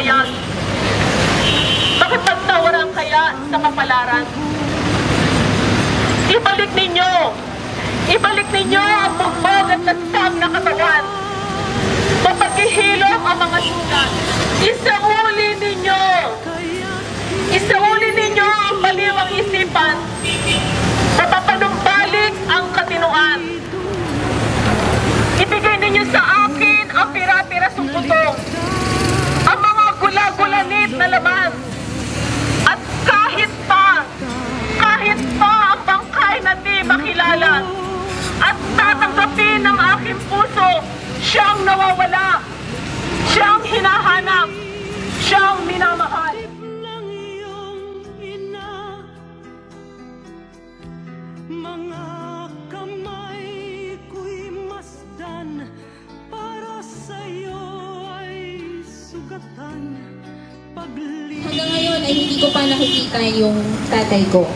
mamamayan. Makipagtawaran kaya sa kapalaran. Ibalik ninyo ang bugbog at tagsam na katawan. Mapaghihilom ang mga sugat. Isauli ninyo ang baliwang isipan. Mapapanumbalik ang katinuan. Ibigay ninyo sa akin ang pira-pirasong putong, ang mga gula-gulanit na laman. At kahit pa ang bangkay na di makilala, at tatanggapin ng aking puso, siyang nawawala, siyang hinahanap, siyang minamahal. Mga kamay ko'y masdan, para sa'yo ay sugatan. Hanggang ngayon ay hindi ko pa nakikita yung tatay ko.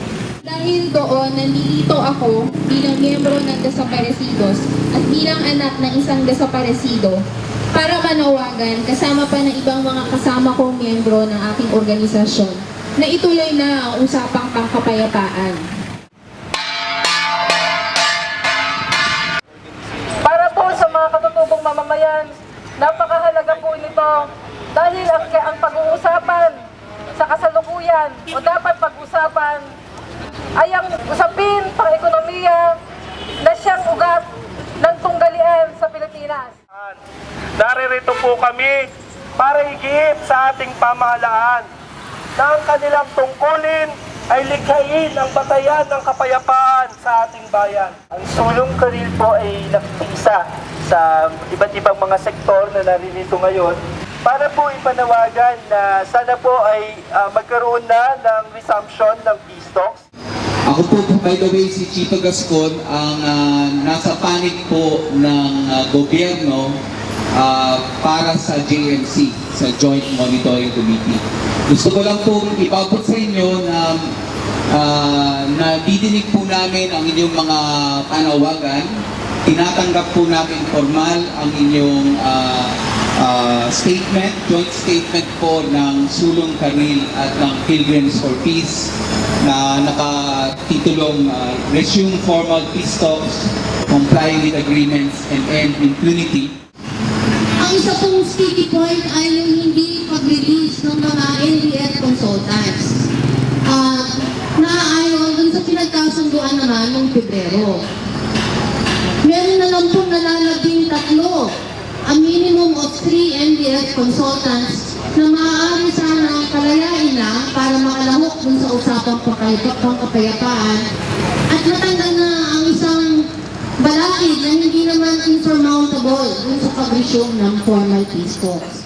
Dahil doon, nandito ako bilang miyembro ng Desaparecidos at bilang anak ng isang desaparecido para manawagan kasama pa ng ibang mga kasama kong miyembro ng aking organisasyon na ituloy na ang usapang pangkapayapaan. Para po sa mga katutubong mamamayan, napakahalaga po nito dahil ang pag-uusapan sa kasalukuyan o dapat pag-usapan ay ang usapin pang-ekonomiya na siyang ugat ng tunggalian sa Pilipinas. Naririto po kami para higit sa ating pamahalaan na ang kanilang tungkulin ay likhain ang batayan ng kapayapaan sa ating bayan. Ang Sulong Karil po ay nakikisa sa iba't ibang mga sektor na naririto ngayon para po ipanawagan na sana po ay magkaroon na ng resumption ng peace talks. Ako po, by the way, si Chito Gascon, ang nasa panig po ng gobyerno para sa JMC, sa Joint Monitoring Committee. Gusto ko lang po ipabot sa inyo na didinig po namin ang inyong mga panawagan. Tinatanggap po namin formal ang inyong statement, joint statement po ng Sulong Karil at ng Pilgrims for Peace na nakatitulong resume formal peace talks, comply with agreements, and end impunity. Ang isa pong sticky point ay yung hindi pag-release ng mga NDF consultants. Naayon dun sa pinagkasunduan naman ng Pebrero. Meron na lang pong nalalabing 3, a minimum of 3 NDF consultants na maaari sanang kalayain na para makalahok dun sa usapang pangkapayapaan at natanggal na ang isang balakid na hindi naman insurmountable dun sa pag-resume ng formal peace talks.